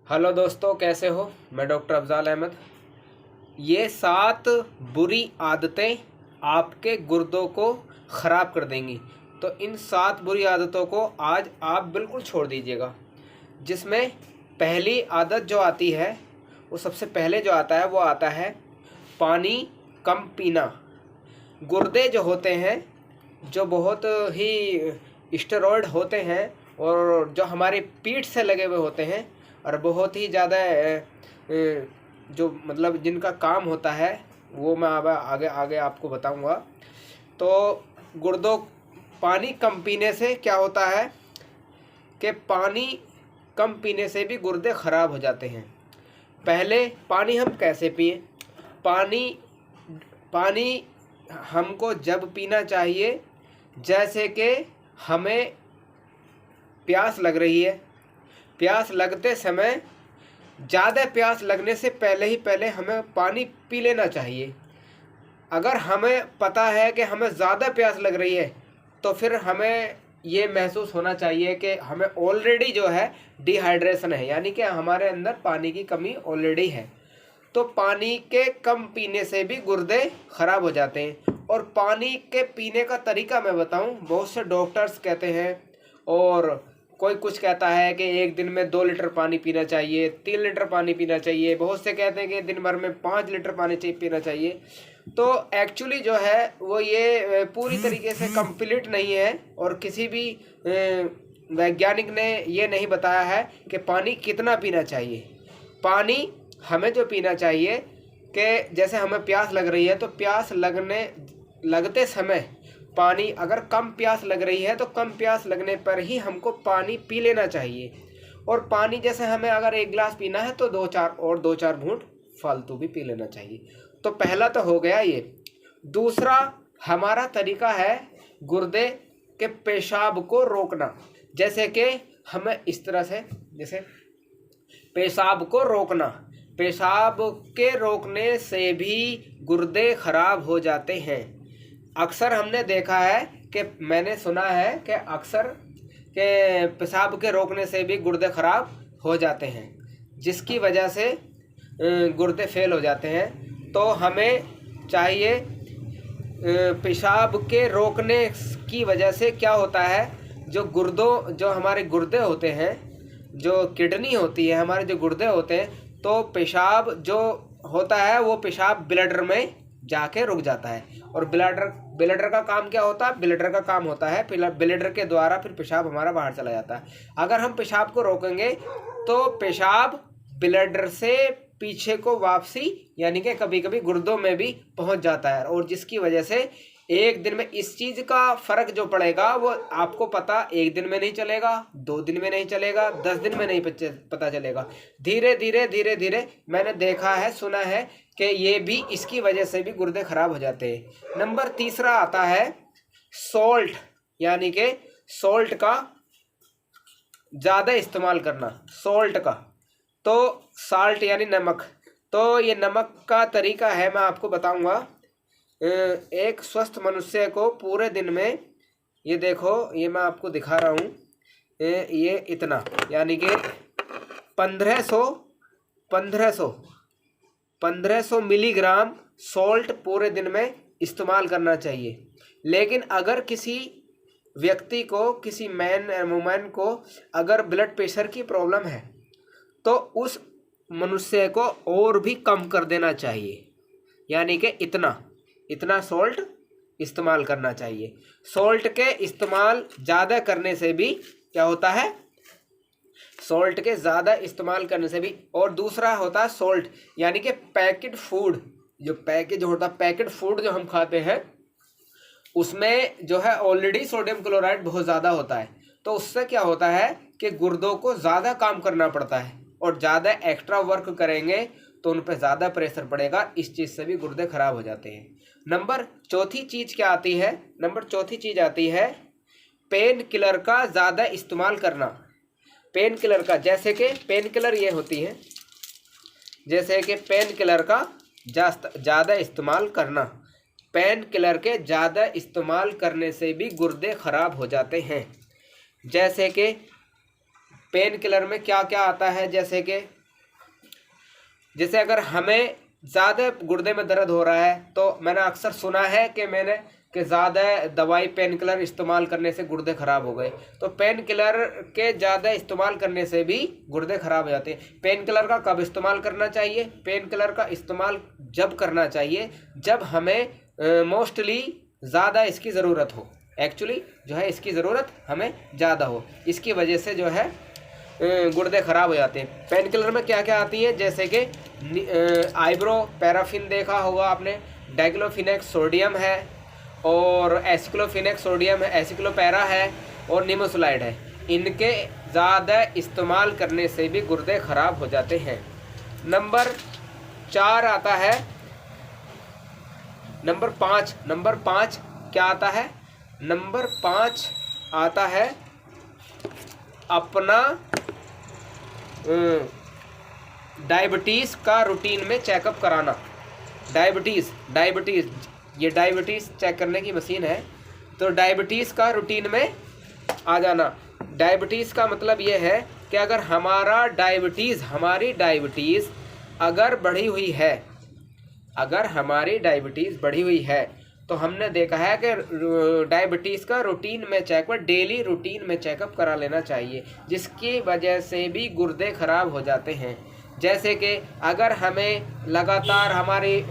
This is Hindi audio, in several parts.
हेलो दोस्तों, कैसे हो। मैं डॉक्टर अफजाल अहमद। ये 7 बुरी आदतें आपके गुर्दों को ख़राब कर देंगी। तो इन 7 बुरी आदतों को आज आप बिल्कुल छोड़ दीजिएगा। जिसमें पहली आदत जो आती है, वो सबसे पहले जो आता है वो आता है पानी कम पीना। गुर्दे जो होते हैं, जो बहुत ही स्टेरॉयड होते हैं और जो हमारी पीठ से लगे हुए होते हैं और बहुत ही ज़्यादा जो मतलब जिनका काम होता है, वो मैं अब आगे आगे आपको बताऊंगा। तो गुर्दों पानी कम पीने से क्या होता है कि पानी कम पीने से भी गुर्दे ख़राब हो जाते हैं। पहले पानी हम कैसे पिए। पानी हमको जब पीना चाहिए, जैसे कि हमें प्यास लग रही है। प्यास लगते समय, ज़्यादा प्यास लगने से पहले हमें पानी पी लेना चाहिए। अगर हमें पता है कि हमें ज़्यादा प्यास लग रही है, तो फिर हमें ये महसूस होना चाहिए कि हमें ऑलरेडी जो है डिहाइड्रेशन है, यानी कि हमारे अंदर पानी की कमी ऑलरेडी है। तो पानी के कम पीने से भी गुर्दे ख़राब हो जाते हैं। और पानी के पीने का तरीका मैं बताऊं, बहुत से डॉक्टर्स कहते हैं और कोई कुछ कहता है कि एक दिन में 2 लीटर पानी पीना चाहिए, 3 लीटर पानी पीना चाहिए। बहुत से कहते हैं कि दिन भर में 5 लीटर पानी पीना चाहिए। तो एक्चुअली जो है वो ये पूरी तरीके से कंप्लीट नहीं है और किसी भी वैज्ञानिक ने ये नहीं बताया है कि पानी कितना पीना चाहिए। पानी हमें जो पीना चाहिए कि जैसे हमें प्यास लग रही है, तो प्यास लगते समय पानी, अगर कम प्यास लग रही है तो कम प्यास लगने पर ही हमको पानी पी लेना चाहिए। और पानी जैसे हमें अगर 1 गिलास पीना है तो 2-4 घूंट फालतू भी पी लेना चाहिए। तो पहला तो हो गया ये। दूसरा हमारा तरीका है गुर्दे के पेशाब को रोकना। जैसे कि हमें इस तरह से, जैसे पेशाब को रोकना। पेशाब के रोकने से भी गुर्दे खराब हो जाते हैं। अक्सर हमने देखा है कि मैंने सुना है कि अक्सर के पेशाब के रोकने से भी गुर्दे खराब हो जाते हैं, जिसकी वजह से गुर्दे फेल हो जाते हैं। तो हमें चाहिए, पेशाब के रोकने की वजह से क्या होता है, जो हमारे गुर्दे होते हैं, जो किडनी होती है, हमारे जो गुर्दे होते हैं, तो पेशाब जो होता है वो पेशाब ब्लैडर में जाके रुक जाता है। और ब्लैडर का काम क्या होता है, ब्लैडर का काम होता है ब्लैडर के द्वारा फिर पेशाब हमारा बाहर चला जाता है। अगर हम पेशाब को रोकेंगे तो पेशाब ब्लैडर से पीछे को वापसी, यानी कि कभी कभी गुर्दों में भी पहुंच जाता है। और जिसकी वजह से एक दिन में इस चीज़ का फ़र्क जो पड़ेगा वो आपको पता 1 दिन में नहीं चलेगा, 2 दिन में नहीं चलेगा, 10 दिन में नहीं पता चलेगा। धीरे धीरे मैंने देखा है, सुना है कि ये भी इसकी वजह से भी गुर्दे खराब हो जाते हैं। नंबर तीसरा आता है सॉल्ट, यानी कि सॉल्ट का ज़्यादा इस्तेमाल करना। सॉल्ट का तो साल्ट यानी नमक। तो ये नमक का तरीका है, मैं आपको बताऊंगा। एक स्वस्थ मनुष्य को पूरे दिन में, ये देखो, ये मैं आपको दिखा रहा हूँ, ये इतना, यानी कि 1500 मिलीग्राम सॉल्ट पूरे दिन में इस्तेमाल करना चाहिए। लेकिन अगर किसी व्यक्ति को, किसी वुमेन को अगर ब्लड प्रेशर की प्रॉब्लम है, तो उस मनुष्य को और भी कम कर देना चाहिए, यानी कि इतना सॉल्ट इस्तेमाल करना चाहिए। सॉल्ट के इस्तेमाल ज़्यादा करने से भी क्या होता है, सॉल्ट के ज़्यादा इस्तेमाल करने से भी। और दूसरा होता है सॉल्ट, यानी कि पैकेट फूड, जो पैकेज होता है, पैकेट फूड जो हम खाते हैं, उसमें जो है ऑलरेडी सोडियम क्लोराइड बहुत ज़्यादा होता है। तो उससे क्या होता है कि गुर्दों को ज़्यादा काम करना पड़ता है, और ज़्यादा एक्स्ट्रा वर्क करेंगे तो उन पर ज़्यादा प्रेशर पड़ेगा। इस चीज़ से भी गुर्दे खराब हो जाते हैं। नंबर चौथी चीज़ क्या आती है, नंबर चौथी चीज़ आती है पेन किलर का ज़्यादा इस्तेमाल करना। पेन किलर का, जैसे कि पेन किलर ये होती है, जैसे कि पेन किलर का ज़्यादा इस्तेमाल करना। पेन किलर के ज़्यादा इस्तेमाल करने से भी गुर्दे ख़राब हो जाते हैं। जैसे कि पेन किलर में क्या क्या आता है, जैसे कि जैसे अगर हमें ज़्यादा गुर्दे में दर्द हो रहा है तो मैंने अक्सर सुना है कि ज़्यादा दवाई पेन किलर इस्तेमाल करने से गुर्दे ख़राब हो गए। तो पेन किलर के ज़्यादा इस्तेमाल करने से भी गुर्दे ख़राब हो जाते हैं। पेन किलर का कब इस्तेमाल करना चाहिए? पेन किलर का इस्तेमाल जब करना चाहिए जब हमें मोस्टली ज़्यादा इसकी ज़रूरत हो। एक्चुअली जो है इसकी ज़रूरत हमें ज़्यादा हो, इसकी वजह से जो है गुर्दे ख़राब हो जाते हैं। पेन किलर में क्या क्या आती है, जैसे कि आइब्रो पैराफिन देखा होगा आपने, डाइक्लोफिनेक्स सोडियम है और एसिक्लोफिनेक्स सोडियम है, एसिक्लोपैरा है और निमोसुलाइड है। इनके ज़्यादा इस्तेमाल करने से भी गुर्दे ख़राब हो जाते हैं। नंबर 4 आता है, नंबर 5 क्या आता है? नंबर 5 आता है अपना डायबिटीज़ का रूटीन में चेकअप कराना। डायबिटीज़ ये डायबिटीज़ चेक करने की मशीन है, तो डायबिटीज़ का रूटीन में आ जाना। डायबिटीज़ का मतलब ये है कि अगर हमारी डायबिटीज़ अगर बढ़ी हुई है, अगर हमारी डायबिटीज़ बढ़ी हुई है तो हमने देखा है कि डायबिटीज़ का रूटीन में चेकअप, डेली रूटीन में चेकअप करा लेना चाहिए, जिसकी वजह से भी गुर्दे ख़राब हो जाते हैं। जैसे कि अगर हमें लगातार हमारी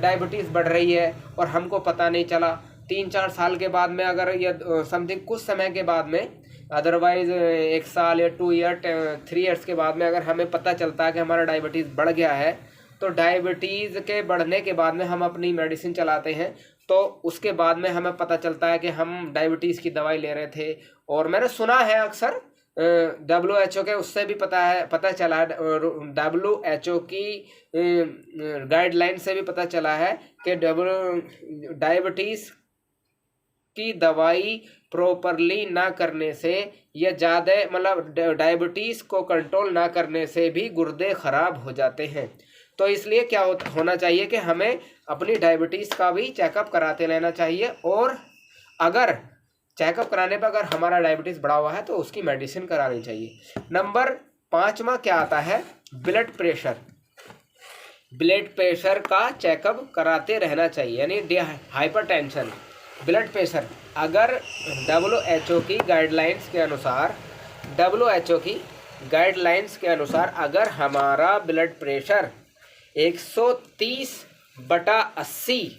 डायबिटीज़ बढ़ रही है और हमको पता नहीं चला, 3-4 साल के बाद में, अगर ये समथिंग कुछ समय के बाद में, अदरवाइज़ 1 साल या 2 ईयर 3 ईयर्स के बाद में अगर हमें पता चलता है कि हमारा डायबिटीज़ बढ़ गया है, तो डायबिटीज़ के बढ़ने के बाद में हम अपनी मेडिसिन चलाते हैं, तो उसके बाद में हमें पता चलता है कि हम डायबिटीज़ की दवाई ले रहे थे। और मैंने सुना है अक्सर WHO के उससे भी पता चला है, WHO की गाइडलाइन से भी पता चला है कि डायबिटीज़ की दवाई प्रॉपरली ना करने से या ज़्यादा मतलब डायबिटीज़ को कंट्रोल ना करने से भी गुर्दे ख़राब हो जाते हैं। तो इसलिए क्या होना चाहिए कि हमें अपनी डायबिटीज़ का भी चेकअप कराते रहना चाहिए, और अगर चेकअप कराने पर अगर हमारा डायबिटीज़ बढ़ा हुआ है तो उसकी मेडिसिन करानी चाहिए। नंबर 5वां क्या आता है? Blood pressure. ब्लड प्रेशर का चेकअप कराते रहना चाहिए, यानी हाइपरटेंशन, ब्लड प्रेशर। अगर WHO की गाइडलाइंस के अनुसार अगर हमारा ब्लड प्रेशर 130/80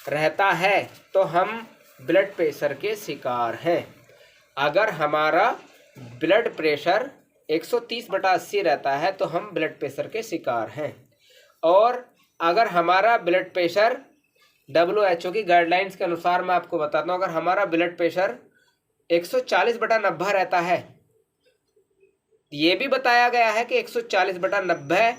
रहता है तो हम ब्लड प्रेशर के शिकार हैं। अगर हमारा ब्लड प्रेशर 130/80 रहता है तो हम ब्लड प्रेशर के शिकार हैं। और अगर हमारा ब्लड प्रेशर WHO की गाइडलाइंस के अनुसार, मैं आपको बताता हूँ, अगर हमारा ब्लड प्रेशर 140/90 रहता है, ये भी बताया गया है कि 140/90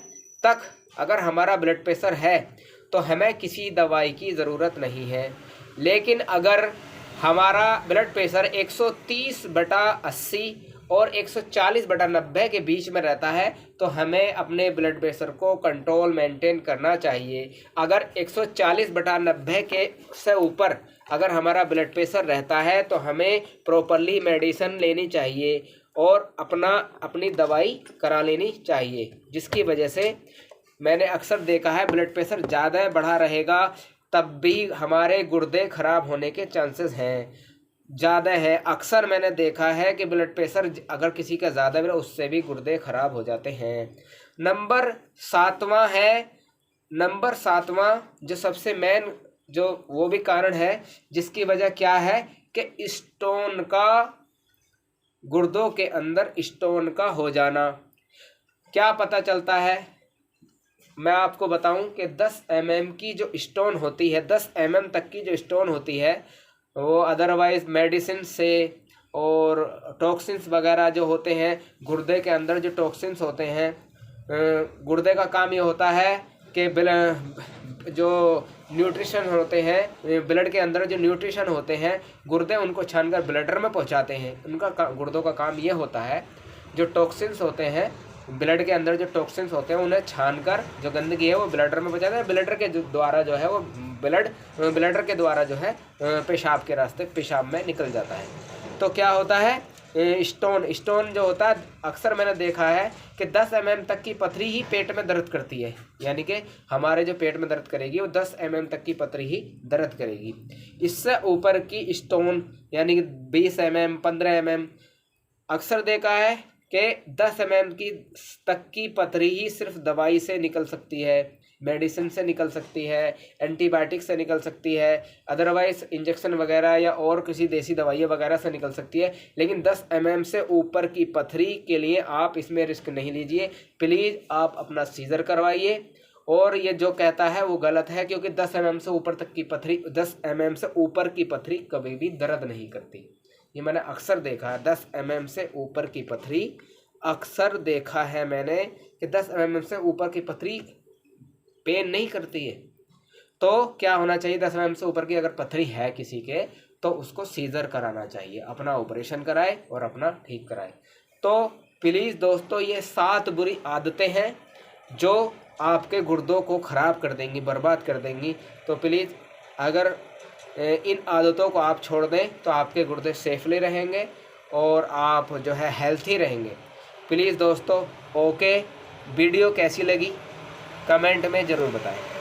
तक अगर हमारा ब्लड प्रेशर है तो हमें किसी दवाई की ज़रूरत नहीं है। लेकिन अगर हमारा ब्लड प्रेशर 130/80 और 140/90 के बीच में रहता है तो हमें अपने ब्लड प्रेशर को कंट्रोल मेंटेन करना चाहिए। अगर 140/90 के से ऊपर अगर हमारा ब्लड प्रेशर रहता है तो हमें प्रॉपरली मेडिसिन लेनी चाहिए और अपनी दवाई करा लेनी चाहिए, जिसकी वजह से मैंने अक्सर देखा है ब्लड प्रेशर ज़्यादा बढ़ा रहेगा तब भी हमारे गुर्दे ख़राब होने के चांसेस हैं, ज़्यादा है। अक्सर मैंने देखा है कि ब्लड प्रेशर अगर किसी का ज़्यादा है उससे भी गुर्दे ख़राब हो जाते हैं। नंबर 7वां है, नंबर 7वां जो सबसे मेन जो वो भी कारण है जिसकी वजह क्या है कि स्टोन का, गुर्दों के अंदर स्टोन का हो जाना। क्या पता चलता है? मैं आपको बताऊं कि 10 mm की जो स्टोन होती है, 10 mm तक की जो स्टोन होती है, वो अदरवाइज़ मेडिसिन से और टॉक्सिन्स वगैरह जो होते हैं, गुर्दे के अंदर जो टॉक्सिन्स होते हैं, गुर्दे का काम ये होता है कि जो न्यूट्रिशन होते हैं, ब्लड के अंदर जो न्यूट्रिशन होते हैं, गुर्दे उनको छानकर ब्लडर में पहुंचाते हैं। उनका गुर्दों का काम ये होता है, जो टॉक्सिन्स होते हैं ब्लड के अंदर, जो टॉक्सिन्स होते हैं उन्हें छानकर जो गंदगी है वो ब्लडर में पहुंचाते हैं। ब्लडर के द्वारा जो है वो ब्लडर के द्वारा जो है पेशाब के रास्ते पेशाब में निकल जाता है। तो क्या होता है स्टोन जो होता है, अक्सर मैंने देखा है कि 10 mm तक की पथरी ही पेट में दर्द करती है, यानी कि हमारे जो पेट में दर्द करेगी वो 10 mm तक की पथरी ही दर्द करेगी। इससे ऊपर की स्टोन यानी कि 20 mm 15 mm अक्सर देखा है कि 10 mm तक की पथरी ही सिर्फ दवाई से निकल सकती है, मेडिसिन से निकल सकती है, एंटीबायोटिक से निकल सकती है, अदरवाइज इंजेक्शन वगैरह या और किसी देसी दवाइयाँ वगैरह से निकल सकती है। लेकिन 10 mm से ऊपर की पथरी के लिए आप इसमें रिस्क नहीं लीजिए। प्लीज़ आप अपना सीजर करवाइए। और ये जो कहता है वो गलत है, क्योंकि 10 mm से ऊपर तक की पथरी 10 mm से ऊपर की पथरी कभी भी दर्द नहीं करती। ये मैंने अक्सर देखा है। 10 mm से ऊपर की पथरी अक्सर देखा है मैंने कि 10 mm से ऊपर की पथरी पेन नहीं करती है। तो क्या होना चाहिए, 10 mm से ऊपर की अगर पथरी है किसी के तो उसको सीजर कराना चाहिए, अपना ऑपरेशन कराए और अपना ठीक कराए। तो प्लीज़ दोस्तों, ये 7 बुरी आदतें हैं जो आपके गुर्दों को ख़राब कर देंगी, बर्बाद कर देंगी। तो प्लीज़ अगर इन आदतों को आप छोड़ दें तो आपके गुर्दे सेफली रहेंगे और आप जो है हेल्थी रहेंगे। प्लीज़ दोस्तों, ओके, वीडियो कैसी लगी कमेंट में ज़रूर बताएं।